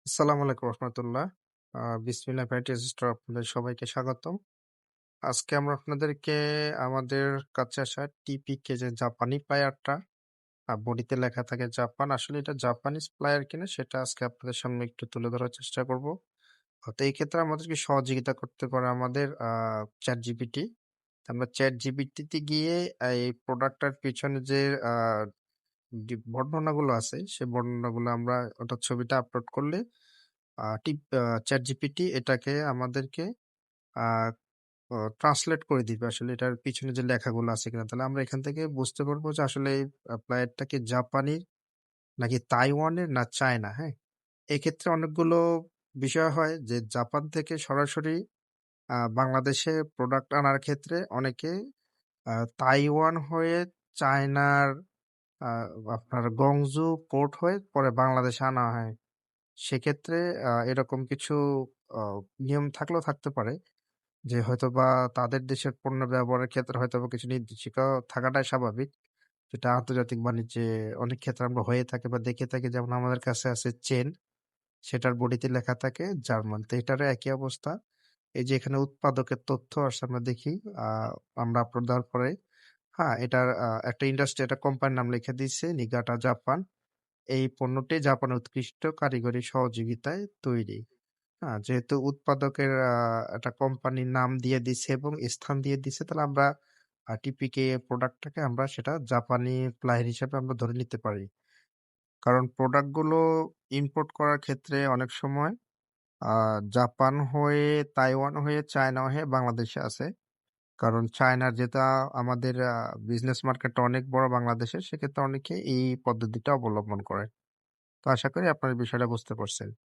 আসসালামু আলাইকুম রহমতুল্লাহ। বিসমিল্লাহ ভ্যারাইটি স্টোর আপনাদের সবাইকে স্বাগতম। আজকে আমরা আপনাদেরকে আমাদের কাছে আসা টিপিকে যে জাপানি প্লায়ারটা বডিতে লেখা থাকে জাপান। আসলে এটা জাপানিজ প্লায়ার কিনা সেটা আজকে আপনাদের সামনে একটু তুলে ধরার চেষ্টা করব। তো এই ক্ষেত্রে আমাদেরকে সহযোগিতা করতে পারে আমাদের ChatGPT। আমরা ChatGPT তে গিয়ে এই প্রোডাক্টটার পিছনে যে আ বর্ণনাগুলো আছে সেই বর্ণনাগুলো আমরা ওটার ছবিটা আপলোড করলে ChatGPT এটাকে আমাদেরকে আ অ ট্রান্সলেট করে দিবে আসলে এটার পিছনে যে লেখাগুলো আছে কিনা। তাহলে আমরা এখান থেকে বুঝতে পারবো যে আসলে এই প্লায়ারটা কি জাপানি নাকি তাইওয়ানের না চায়না, হ্যাঁ? এক্ষেত্রে অনেকগুলো বিষয় হয় যে জাপান থেকে সরাসরি বাংলাদেশে প্রোডাক্ট আনার ক্ষেত্রে অনেকে আ তাইওয়ান হয়ে চায়নার আ আপনার গংজু পোর্ট হয়ে পরে বাংলাদেশে আনা হয়। সেক্ষেত্রে এরকম কিছু অ নিয়ম থাকলেও থাকতে পারে। যে হয়তোবা তাদের দেশের পণ্য ব্যবহারের ক্ষেত্রে হয়তোবা কিছু নির্দেশিকা থাকাটাই স্বাভাবিক। যেটা আন্তর্জাতিক বাণিজ্যে অনেক ক্ষেত্রে আমরা হয়ে থাকি বা দেখে থাকি যেমন আমাদের কাছে আছে চেন, সেটার বডিতে লেখা থাকে জার্মান। তো এটারও একই অবস্থা। এই যে এখানে উৎপাদকের তথ্য আসছে আমরা দেখি আ আমরা আপলোড দেওয়ার পরে এটার একটা ইন্ডাস্ট্রি একটা কোম্পানির নাম লিখে দিছে নিগাটা জাপান। এই পণ্যটি জাপানের উৎকৃষ্ট কারিগরি সহযোগিতায় তৈরি। যেহেতু উৎপাদকের একটা কোম্পানির নাম দিয়ে দিছে এবং স্থান দিয়ে দিছে, তাহলে আমরা টিপিকে প্রোডাক্টটাকে আমরা সেটা জাপানি প্লায়ের হিসেবে আমরা ধরে নিতে পারি। কারণ প্রোডাক্টগুলো ইম্পোর্ট করার ক্ষেত্রে অনেক সময় আ জাপান হয়ে, তাইওয়ান হয়ে, চায়না হয়ে বাংলাদেশে আসে। কারণ চায়নার যেটা আমাদের বিজনেস মার্কেটটা অনেক বড় বাংলাদেশের, সেক্ষেত্রে অনেকে এই পদ্ধতিটা অবলম্বন করে। তো আশা করি আপনার বিষয়টা বুঝতে পারছেন।